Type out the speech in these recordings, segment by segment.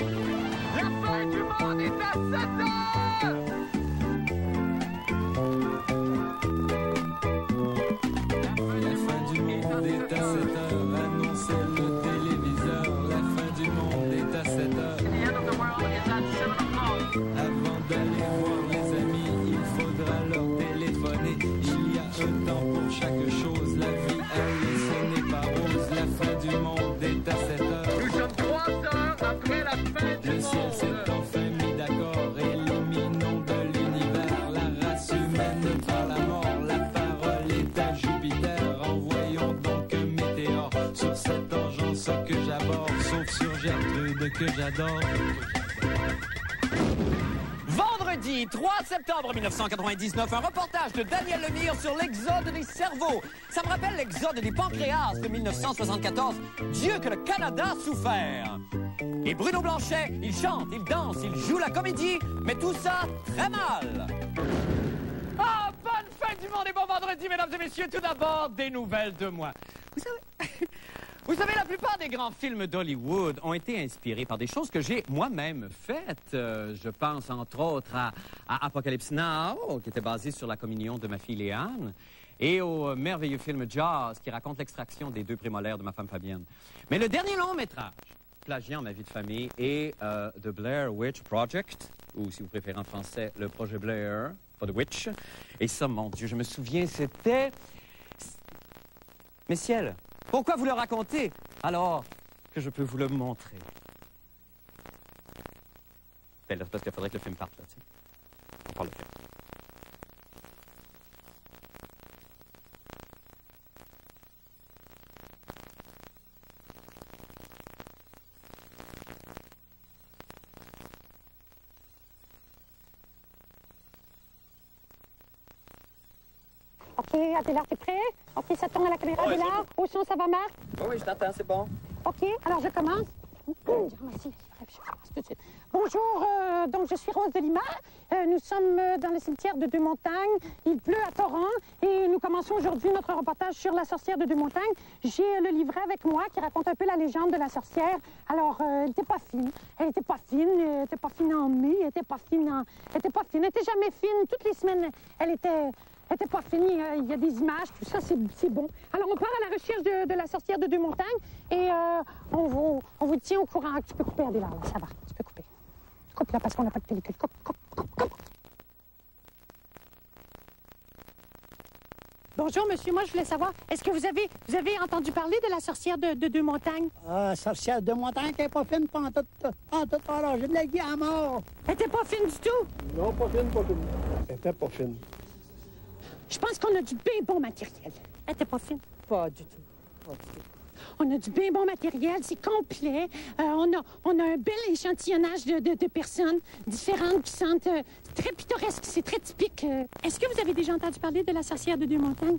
La fin du monde est à 7 heures! La fin du monde est à 7 heures, annonçait le téléviseur. La fin du monde est à 7 heures. The end of the world is at 7 o'clock. Avant d'aller voir les amis, il faudra leur téléphoner. Il y a un temps pour chaque chose. La vie, elle, ce n'est pas rose. La fin du monde est à 7 heures. Nous sommes 3 heures après la fin du Le ciel monde. s'est enfin mis d'accord. Illuminons de l'univers la race humaine par la mort. La parole est à Jupiter. Envoyons donc un météore sur cet engeance que j'aborde, sauf sur Gertrude que j'adore. Vendredi 3 septembre 1999, un reportage de Daniel Lemire sur l'exode des cerveaux. Ça me rappelle l'exode des pancréas de 1974. Dieu que le Canada a souffert. Et Bruno Blanchet, il chante, il danse, il joue la comédie, mais tout ça très mal. Ah, bonne fête du monde et bon vendredi, mesdames et messieurs. Tout d'abord, des nouvelles de moi. Vous savez, la plupart des grands films d'Hollywood ont été inspirés par des choses que j'ai moi-même faites. Je pense entre autres à Apocalypse Now, qui était basé sur la communion de ma fille Léane, et au merveilleux film Jaws, qui raconte l'extraction des 2 prémolaires de ma femme Fabienne. Mais le dernier long métrage, plagiant ma vie de famille, est The Blair Witch Project, ou si vous préférez en français, le projet Blair, pas The Witch. Et ça, mon Dieu, je me souviens, c'était... Mais ciel, pourquoi vous le racontez alors que je peux vous le montrer? Ben là, c'est parce qu'il faudrait que le film parte, là, tu sais. On parle le film. OK, Adélard, t'es prêt? OK, ça tourne à la caméra, Adélard. Au son, ça va, Marc? Oui, je t'entends, c'est bon. OK, alors je commence. Merci, je commence tout de suite. Bonjour, donc je suis Rose de Lima. Nous sommes dans le cimetière de Deux-Montagnes. Il pleut à torrent et nous commençons aujourd'hui notre reportage sur la sorcière de Deux-Montagnes. J'ai le livret avec moi qui raconte un peu la légende de la sorcière. Alors, elle n'était pas fine. Elle n'était pas fine. Elle n'était pas fine en mai. Elle n'était pas fine en... Elle n'était pas fine. Elle n'était jamais fine. Toutes les semaines, elle était pas finie. Il y a des images. Tout ça, c'est bon. Alors, on part à la recherche de la sorcière de Deux-Montagnes et on vous tient au courant. Tu peux couper, Adélard, là. Ça va. Tu peux couper. Coupe là parce qu'on n'a pas de pellicule. Coupe. Bonjour, monsieur. Moi, je voulais savoir, est-ce que vous avez entendu parler de la sorcière de Deux-Montagnes? Ah, sorcière de montagne qui n'est pas fine, pas en tout. Alors, j'ai de la guille à mort. Elle était pas fine du tout? Non, pas fine, pas fine. Elle était pas fine. Je pense qu'on a du bien bon matériel. Elle était pas fine? Pas du tout. Pas du tout. On a du bien bon matériel, c'est complet. On a un bel échantillonnage de personnes différentes qui sentent très pittoresques. C'est très typique. Est-ce que vous avez déjà entendu parler de la sorcière de Deux-Montagnes?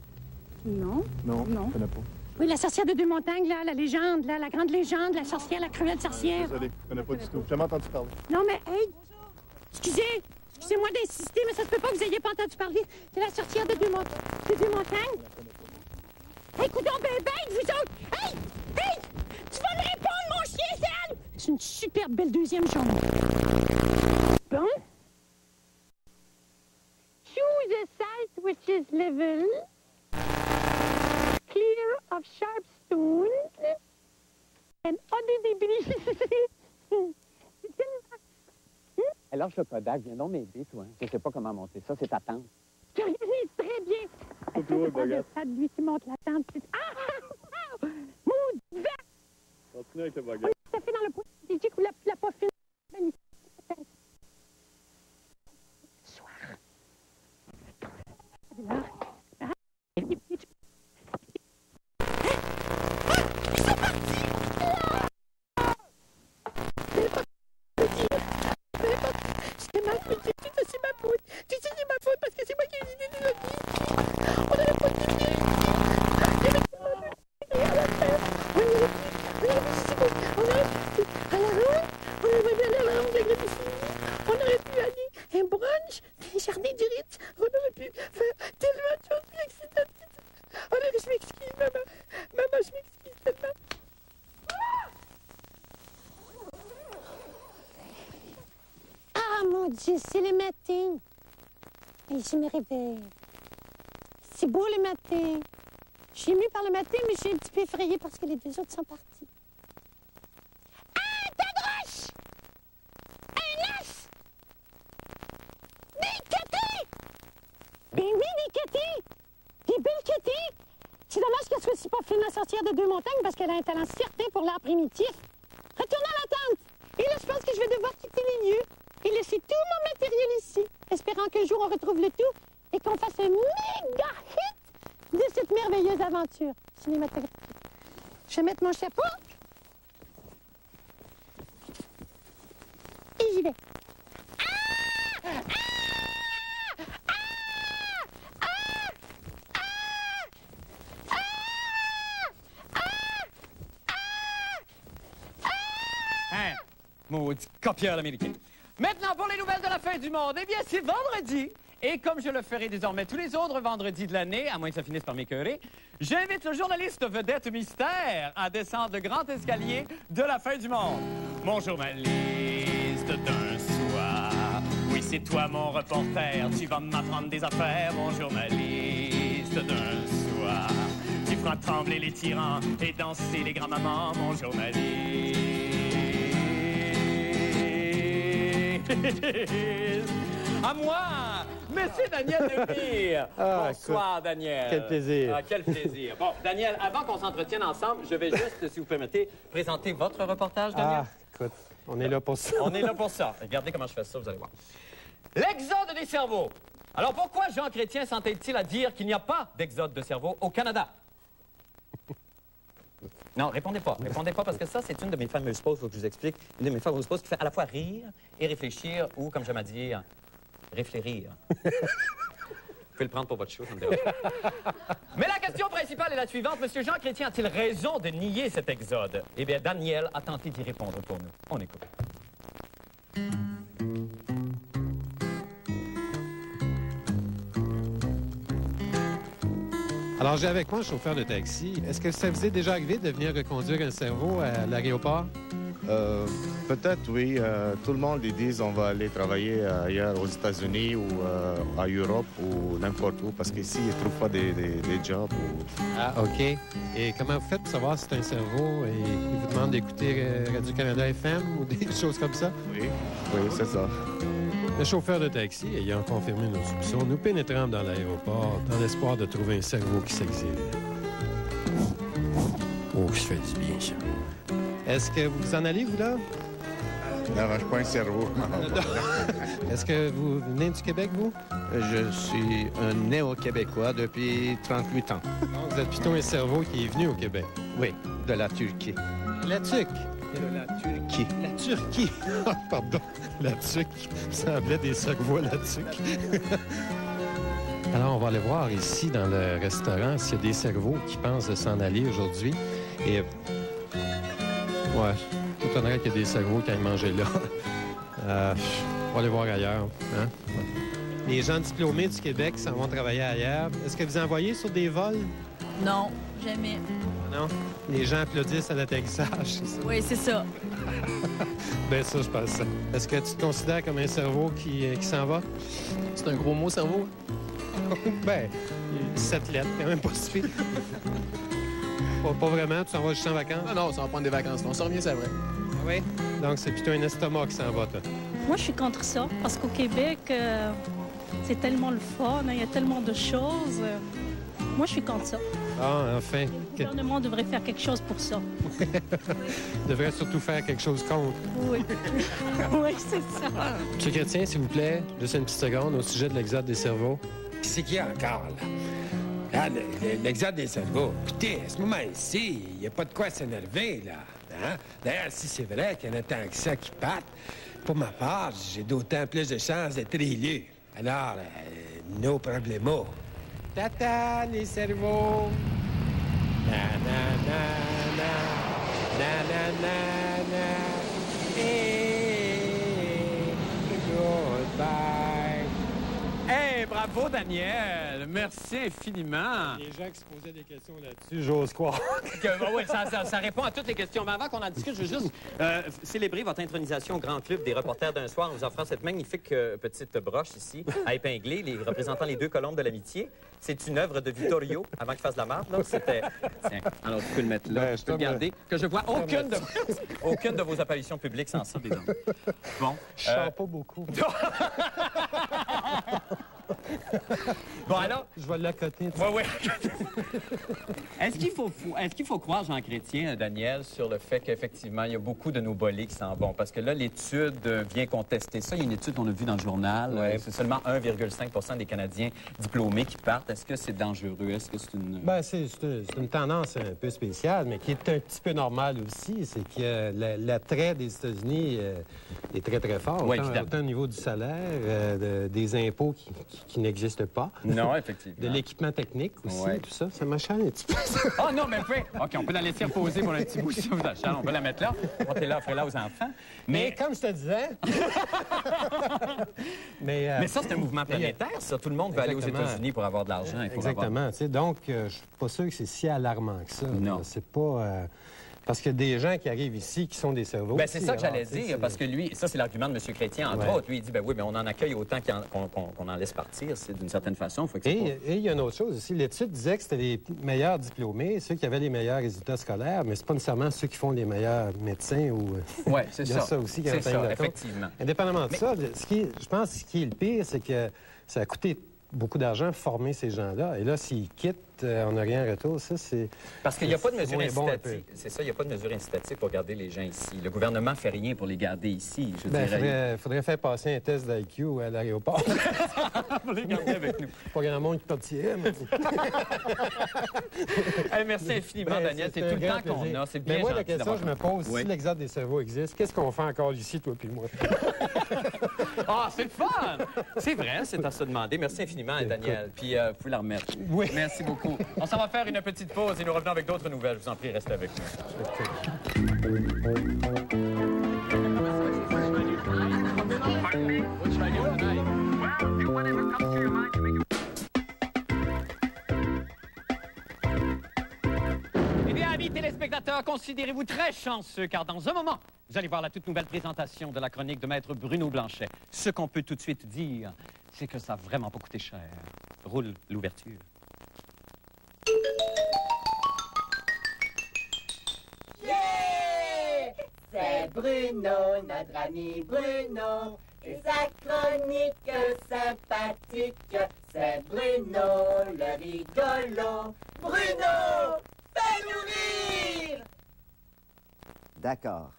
Non. Non, je ne connais pas. Oui, la sorcière de Deux-Montagnes, là, la légende, là, la grande légende, la sorcière, la cruelle sorcière. Désolé, je ne connais pas du tout. J'ai jamais entendu parler. Non, mais, hey! Excusez-moi d'insister, mais ça se peut pas que vous ayez pas entendu parler de la sorcière de Deux-Montagnes. Hey, coudonc, vous autres! Hey! Tu vas me répondre, mon chien, Zan! C'est une super belle deuxième journée. Bon. Choose a site which is level, clear of sharp stones, and other debris. Alors, le Kodak, viens donc m'aider, toi. Je sais pas comment monter ça, c'est ta tante. Tu réalises très bien. C'est toi, baguette. Ça de lui qui monte la tente. Ah! Maudit vent! Continue avec le baguette. Ça fait dans le pot stratégique où la pas fine. Soir. Là. Ils sont partis! C'est ma faute, c'est ma faute. Tu sais, c'est ma faute parce que c'est moi qui ai décidé de le dire. On n'aurait pas dû dire. On aurait Dieu, c'est le matin. Et je me réveille. C'est beau le matin. Je suis émue par le matin, mais je suis un petit peu effrayée parce que les deux autres sont partis. Ah, Tadroche! Un œuf! Des quêtés! Ben oui, des quêtés! Des belles quêtés! C'est dommage qu'elle soit si pas fine à sortir de deux montagnes parce qu'elle a un talent certain pour l'art primitif. Retournons à la tente. Et là, je pense que je vais devoir quitter les lieux et laisser tout mon matériel ici, espérant qu'un jour on retrouve le tout et qu'on fasse un méga hit de cette merveilleuse aventure cinématographique. Je vais mettre mon chapeau. Et j'y vais. Hein? Maudit copieur américain. Maintenant, pour les nouvelles de la fin du monde, eh bien, c'est vendredi. Et comme je le ferai désormais tous les autres vendredis de l'année, à moins que ça finisse par m'écœurer, j'invite le journaliste vedette mystère à descendre le grand escalier de la fin du monde. Mon journaliste d'un soir, oui, c'est toi mon reporter, tu vas m'apprendre des affaires, mon journaliste d'un soir. Tu feras trembler les tyrans et danser les grands-mamans, mon journaliste. À moi, Monsieur Daniel Lemire. Bonsoir, écoute, Daniel. quel plaisir. Ah, quel plaisir. Bon, Daniel, avant qu'on s'entretienne ensemble, je vais juste, si vous permettez, présenter votre reportage, Daniel. Écoute, on est là pour ça. On est là pour ça. Regardez comment je fais ça, vous allez voir. L'exode des cerveaux. Alors, pourquoi Jean Chrétien s'entête-t-il à dire qu'il n'y a pas d'exode de cerveau au Canada? Non, répondez pas. Répondez pas parce que ça, c'est une de mes fameuses pauses, il faut que je vous explique. Une de mes fameuses pauses qui fait à la fois rire et réfléchir ou, comme j'aime à dire, réflérir. Vous pouvez le prendre pour votre show, ça me dérange pas. Mais la question principale est la suivante. Monsieur Jean Chrétien a-t-il raison de nier cet exode? Eh bien, Daniel a tenté d'y répondre pour nous. On écoute. Alors, j'ai avec moi un chauffeur de taxi. Est-ce que ça vous est déjà arrivé de venir reconduire un cerveau à l'aéroport? Peut-être, oui. Tout le monde, ils disent on va aller travailler ailleurs aux États-Unis ou en Europe ou n'importe où parce qu'ici, ils ne trouvent pas des jobs. Ah, OK. Et comment vous faites pour savoir si c'est un cerveau et ils vous demandent d'écouter Radio-Canada FM ou des choses comme ça? Oui, c'est ça. Le chauffeur de taxi ayant confirmé nos soupçons, nous pénétrons dans l'aéroport dans l'espoir de trouver un cerveau qui s'exile. Oh, ça fait du bien, ça. Est-ce que vous en allez, vous, là? Non, je suis pas un cerveau. Est-ce que vous venez du Québec, vous? Je suis un néo-québécois depuis 38 ans. Donc, vous êtes plutôt un cerveau qui est venu au Québec. Oui, de la Turquie. La Turque. De la Turquie. La Turquie. Pardon. La Turque. Ça semblait des cerveaux à la Turque. Alors, on va aller voir ici dans le restaurant s'il y a des cerveaux qui pensent de s'en aller aujourd'hui. Et... ouais, je m'étonnerais qu'il y ait des cerveaux qui aillent manger là. On va aller voir ailleurs. Hein? Ouais. Les gens diplômés du Québec s'en vont travailler ailleurs. Est-ce que vous envoyez sur des vols? Non, jamais. Non? Les gens applaudissent à l'atterrissage. Oui, c'est ça. Ben ça, je pense ça. Est-ce que tu te considères comme un cerveau qui s'en va? C'est un gros mot, cerveau? Ben, 7 lettres, quand même pas si pire. Pas vraiment, tu s'en vas juste en vacances? Ah non, ça va prendre des vacances. On s'en revient, c'est vrai. Oui? Donc, c'est plutôt un estomac qui s'en va, toi. Moi, je suis contre ça, parce qu'au Québec, c'est tellement le fun, hein, il y a tellement de choses. Moi, je suis contre ça. Ah, enfin. Le gouvernement devrait faire quelque chose pour ça. Devrait surtout faire quelque chose contre. Oui. Oui, c'est ça. Monsieur Chrétien, s'il vous plaît, juste une petite seconde au sujet de l'exode des cerveaux. C'est qu'il y a encore, là? Ah, l'exode des cerveaux. Écoutez, à ce moment-ci, il n'y a pas de quoi s'énerver, là. Hein? D'ailleurs, si c'est vrai qu'il y en a tant que ça qui partent, pour ma part, j'ai d'autant plus de chances d'être élu. Alors, no problemo. Tata, les cerveaux! Na, na, na, na, na, na, na, na. Hey, goodbye. Hey, bravo, Daniel. Merci infiniment. Les gens qui se posaient des questions là-dessus, j'ose croire. Oui, ça répond à toutes les questions. Mais avant qu'on en discute, je veux juste célébrer votre intronisation au Grand Club des reporters d'un soir en vous offrant cette magnifique petite broche ici, à épingler, représentant les 2 colombes de l'amitié. C'est une œuvre de Vittorio, avant qu'il fasse de la marde. C'était... Tiens, alors tu peux le mettre là, tu peux le garder. Que je vois aucune de vos apparitions publiques sans ça, désormais. Bon. Je sors pas beaucoup. Bon, alors... Je vais l'accoter. Oui. Est-ce qu'il faut croire, Jean Chrétien, Daniel, sur le fait qu'effectivement, il y a beaucoup de nos bolets qui s'en vont? Parce que là, l'étude vient contester ça. Il y a une étude qu'on a vue dans le journal. Ouais. C'est seulement 1,5 % des Canadiens diplômés qui partent. Est-ce que c'est dangereux? Est-ce que c'est une... Ben, c'est une tendance un peu spéciale, mais qui est un petit peu normale aussi. C'est que l'attrait des États-Unis est très, très fort. Oui, autant au niveau du salaire, des impôts qui n'existent pas. Non, effectivement. De l'équipement technique aussi, tout ça. Ça m'achale un petit peu. Oh non, mais OK, on peut la laisser reposer pour un petit bout si ça vous achale. On peut la mettre là. On va là, offrir là aux enfants. Mais comme je te disais... mais ça, c'est un mouvement planétaire, ça. Tout le monde veut aller aux États-Unis pour avoir de l'argent. Exactement. Donc, je suis pas sûr que c'est si alarmant que ça. Non. C'est pas... Parce qu'il y a des gens qui arrivent ici qui sont des cerveaux. Ben, c'est ça que j'allais dire, parce que lui, ça, c'est l'argument de M. Chrétien, entre autres. Lui, il dit, ben oui, mais on en accueille autant qu'on en laisse partir, c'est d'une certaine façon. Et il y a une autre chose aussi. L'étude disait que c'était les meilleurs diplômés, ceux qui avaient les meilleurs résultats scolaires, mais c'est pas nécessairement ceux qui font les meilleurs médecins ou... Oui, c'est ça. Il y a ça aussi qui est ça, effectivement. Indépendamment de ça, je pense que ce qui est le pire, c'est que ça a coûté beaucoup d'argent former ces gens-là. Et là, s'ils quittent, on n'a rien en retour. Ça, c'est... Parce qu'il n'y a pas de mesure incitative. C'est ça, il n'y a pas de mesure incitative pour garder les gens ici. Le gouvernement ne fait rien pour les garder ici, je dirais. Il faudrait faire passer un test d'IQ à l'aéroport. Pour les garder avec nous. Pas grand monde qui partirait, mais... Merci infiniment, Daniel. C'est tout le temps qu'on a. C'est bien mais moi, gentil la question que je me pose, si l'exode des cerveaux existe, qu'est-ce qu'on fait encore ici, toi puis moi? Ah, c'est le fun! C'est vrai, c'est à se demander. Merci infiniment, Daniel. Puis, vous pouvez la remettre. Oui. Merci beaucoup. On s'en va faire une petite pause et nous revenons avec d'autres nouvelles. Je vous en prie, restez avec nous. Eh bien, amis téléspectateurs, considérez-vous très chanceux, car dans un moment, vous allez voir la toute nouvelle présentation de la chronique de Maître Bruno Blanchet. Ce qu'on peut tout de suite dire, c'est que ça n'a vraiment pas coûté cher. Roule l'ouverture. Yeah! C'est Bruno, notre ami Bruno, et sa chronique sympathique. C'est Bruno, le rigolo. Bruno, fais-nous rire! D'accord.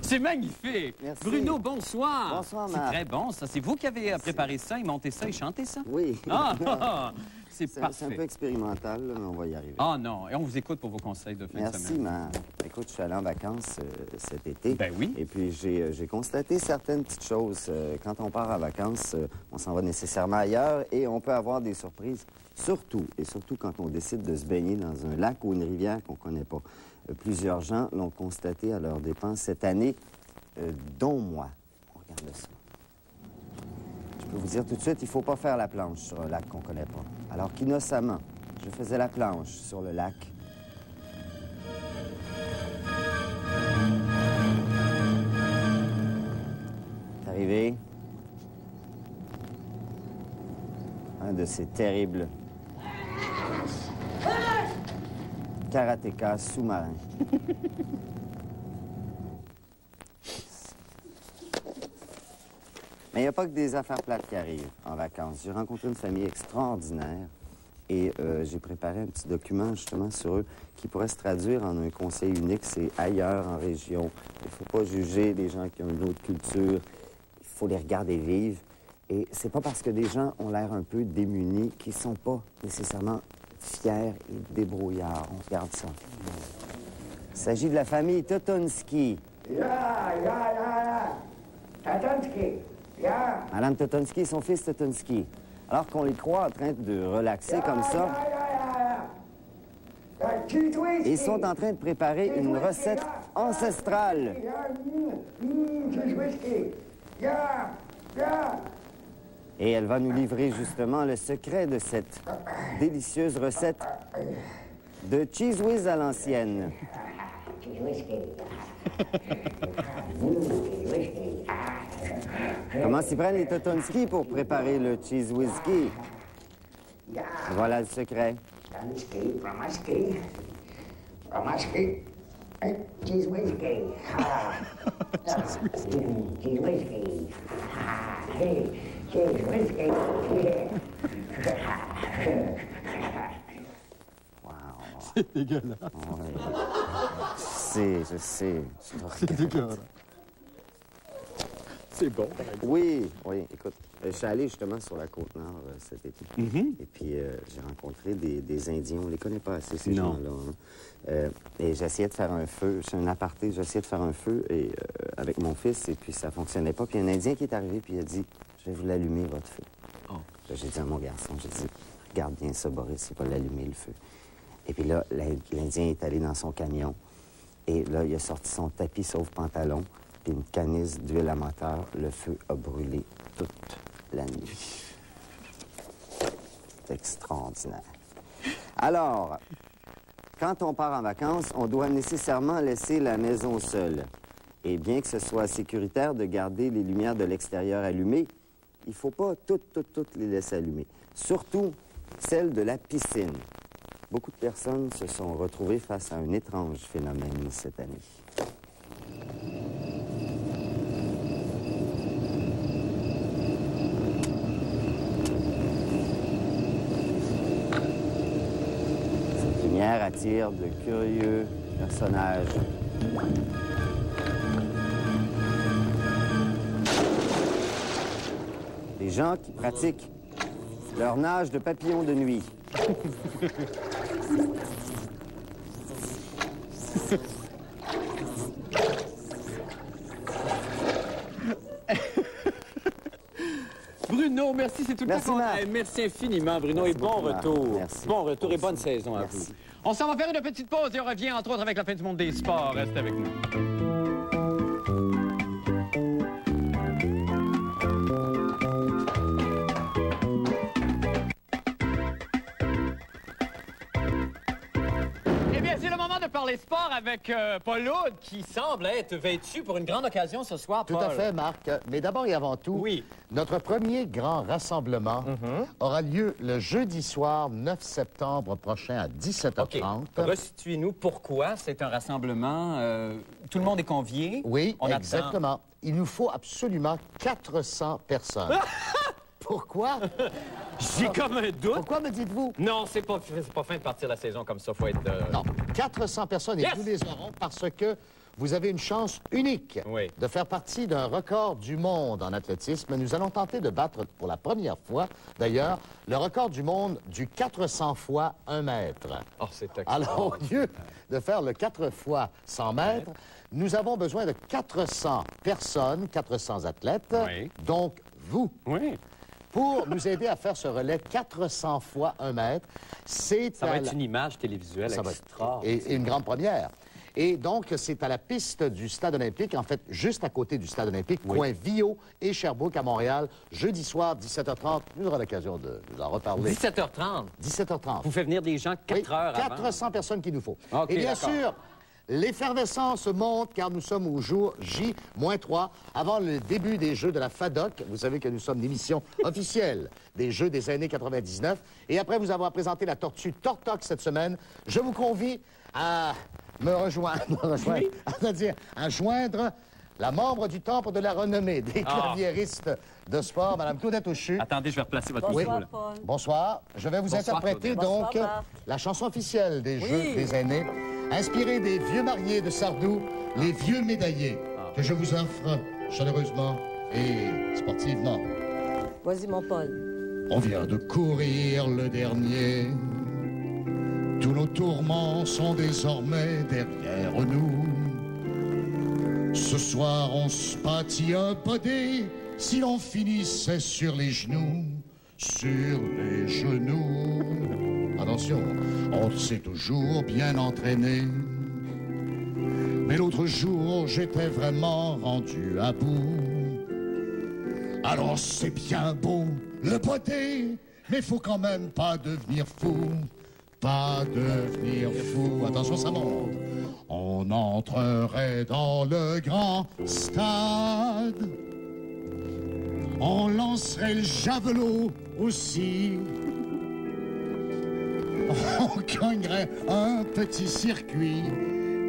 C'est magnifique. Merci. Bruno, bonsoir. Bonsoir, C'est Marc. très bon, ça. C'est vous qui avez préparé ça, et monté ça, et chanté ça? Oui. Ah, c'est parfait. C'est un peu expérimental, là, mais on va y arriver. Ah non, et on vous écoute pour vos conseils de fin de Merci, semaine. Marc. Écoute, je suis allé en vacances cet été. Ben oui. Et puis, j'ai constaté certaines petites choses. Quand on part en vacances, on s'en va nécessairement ailleurs et on peut avoir des surprises. Surtout quand on décide de se baigner dans un lac ou une rivière qu'on ne connaît pas. Plusieurs gens l'ont constaté à leurs dépens cette année, dont moi. On regarde ça. Je peux vous dire tout de suite, il ne faut pas faire la planche sur un lac qu'on ne connaît pas. Alors qu'innocemment, je faisais la planche sur le lac. C'est arrivé. Un de ces terribles karatékas sous-marins. Mais il n'y a pas que des affaires plates qui arrivent en vacances. J'ai rencontré une famille extraordinaire et j'ai préparé un petit document justement sur eux qui pourrait se traduire en un conseil unique. C'est ailleurs en région. Il ne faut pas juger les gens qui ont une autre culture. Il faut les regarder vivre. Et c'est pas parce que des gens ont l'air un peu démunis qu'ils sont pas nécessairement fiers et débrouillards. On regarde ça. Il s'agit de la famille Totonski. Totonski. Madame Totonski et son fils Totonski. Alors qu'on les croit en train de relaxer comme ça, ils sont en train de préparer une recette ancestrale. Et elle va nous livrer justement le secret de cette délicieuse recette de Cheese Whiz à l'ancienne. Comment s'y prennent les Totonski pour préparer le Cheese Whiskey? Voilà le secret. Cheese whiskey. Cheese whiskey. Hey, cheese whiskey. C'est dégueulasse. Je sais. C'est dégueulasse. C'est bon, par exemple. Oui, écoute, je suis allé justement sur la Côte-Nord cet été. Et puis, j'ai rencontré des Indiens. On ne les connaît pas assez, ces gens-là. Hein. Et j'essayais de faire un feu. C'est un aparté. J'essayais de faire un feu avec mon fils, et puis ça ne fonctionnait pas. Puis un Indien qui est arrivé, puis il a dit, je vais vous l'allumer, votre feu. J'ai dit à mon garçon, j'ai dit, regarde bien ça, Boris, il va l'allumer, le feu. Et puis là, l'Indien est allé dans son camion. Et là, il a sorti son tapis sauf pantalon, puis une canisse d'huile à moteur. Le feu a brûlé toute la nuit. C'est extraordinaire. Alors, quand on part en vacances, on doit nécessairement laisser la maison seule. Et bien que ce soit sécuritaire de garder les lumières de l'extérieur allumées, il ne faut pas toutes les laisser allumées. Surtout celles de la piscine. Beaucoup de personnes se sont retrouvées face à un étrange phénomène cette année. Cette lumière attire de curieux personnages. Des gens qui pratiquent leur nage de papillon de nuit. Bruno, merci, c'est tout le temps. Merci infiniment, Bruno, et bon retour. Merci. Bon retour et bonne saison à vous. On s'en va faire une petite pause et on revient, entre autres, avec la fin du monde des sports. Restez avec nous. C'est le moment de parler sport avec Paul Aude, qui semble être vêtu pour une grande occasion ce soir, Paul. Tout à fait, Marc. Mais d'abord et avant tout, notre premier grand rassemblement aura lieu le jeudi soir, 9 septembre prochain à 17h30. Resituez-nous pourquoi c'est un rassemblement. Tout le monde est convié. Oui, exactement. Il nous faut absolument 400 personnes. Pourquoi? J'ai comme un doute. Pourquoi me dites-vous? Non, c'est pas fin de partir la saison comme ça. Faut être... Non, 400 personnes et nous les aurons parce que vous avez une chance unique de faire partie d'un record du monde en athlétisme. Nous allons tenter de battre pour la première fois, d'ailleurs, le record du monde du 400 fois 1 mètre. Oh, c'est excellent. Alors, au lieu de faire le 4 fois 100 mètres, nous avons besoin de 400 personnes, 400 athlètes, donc vous. Pour nous aider à faire ce relais 400 fois 1 mètre. Ça va être une image télévisuelle extra. Et une grande première. Et donc, c'est à la piste du Stade olympique, en fait, juste à côté du Stade olympique, coin Vio et Sherbrooke à Montréal, jeudi soir, 17h30. Nous aurons l'occasion de nous en reparler. 17h30? 17h30. Vous faites venir des gens 4 heures avant? 400 personnes qu'il nous faut. Et bien sûr, l'effervescence monte car nous sommes au jour J-3 avant le début des Jeux de la FADOC. Vous savez que nous sommes l'émission officielle des Jeux des années 99. Et après vous avoir présenté la tortue Tortoc cette semaine, je vous convie à me rejoindre, c'est-à-dire à joindre la membre du Temple de la renommée des claviéristes de sport, Mme Claudette Auchu. Attendez, je vais replacer votre micro. Bonsoir, Paul. Bonsoir. Je vais vous interpréter donc la chanson officielle des Jeux des aînés, inspirée des vieux mariés de Sardou, les vieux médaillés, que je vous offre chaleureusement et sportivement. Vas-y, mon Paul. On vient de courir le dernier. Tous nos tourments sont désormais derrière nous. Ce soir, on se bâtit un body si l'on finissait sur les genoux, sur les genoux. Attention, on s'est toujours bien entraîné. Mais l'autre jour, j'étais vraiment rendu à bout. Alors c'est bien beau, le beauté, mais faut quand même pas devenir fou. Pas devenir fou. Attention, ça monte. On entrerait dans le grand stade. On lancerait le javelot aussi. On gagnerait un petit circuit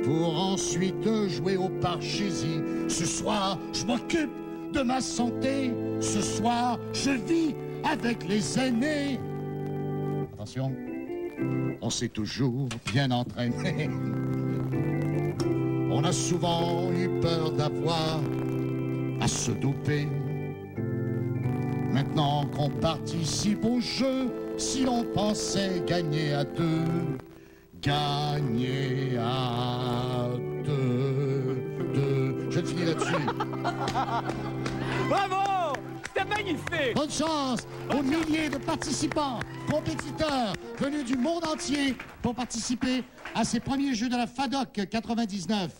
pour ensuite jouer au Parchésie. Ce soir, je m'occupe de ma santé. Ce soir, je vis avec les aînés. Attention, on s'est toujours bien entraîné. On a souvent eu peur d'avoir à se doper. Maintenant qu'on participe au jeu, si l'on pensait gagner à deux, gagner à deux. Je finis là-dessus. Bravo! C'était magnifique! Bonne chance aux milliers de participants, compétiteurs venus du monde entier pour participer à ces premiers Jeux de la FADOC 99.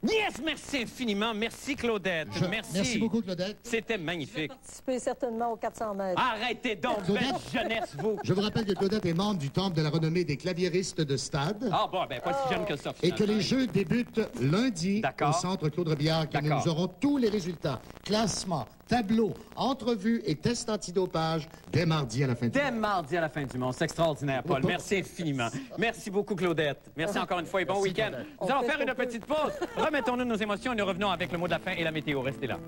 Yes, merci infiniment. Merci, Claudette. Merci beaucoup, Claudette. C'était magnifique. Participer certainement aux 400 mètres. Arrêtez donc, belle jeunesse, vous. Je vous rappelle que Claudette est membre du Temple de la renommée des claviéristes de stade. Ah bon, ben pas si jeune que ça, Et que les Jeux débutent lundi au Centre Claude Robillard, que D'accord. nous aurons tous les résultats, classement, tableau, entrevue et test antidopage dès mardi à la fin du mois. Dès mardi à la fin du monde. C'est extraordinaire, Paul. Merci infiniment. Merci beaucoup, Claudette. Merci encore une fois et bon week-end. Nous allons faire une petite pause. Remettons-nous nos émotions et nous revenons avec le mot de la fin et la météo. Restez là.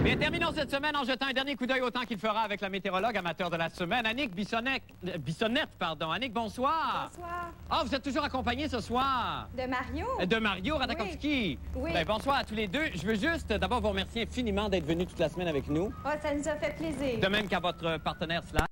Bien, terminons cette semaine en jetant un dernier coup d'œil au temps qu'il fera avec la météorologue amateur de la semaine, Annick Bissonnette. Annick, bonsoir. Bonsoir. Ah, vous êtes toujours accompagnée ce soir. De Mario. De Mario Radakowski. Oui. Ben, bonsoir à tous les deux. Je veux juste d'abord vous remercier infiniment d'être venus toute la semaine avec nous. Oh, ça nous a fait plaisir. De même qu'à votre partenaire Slash.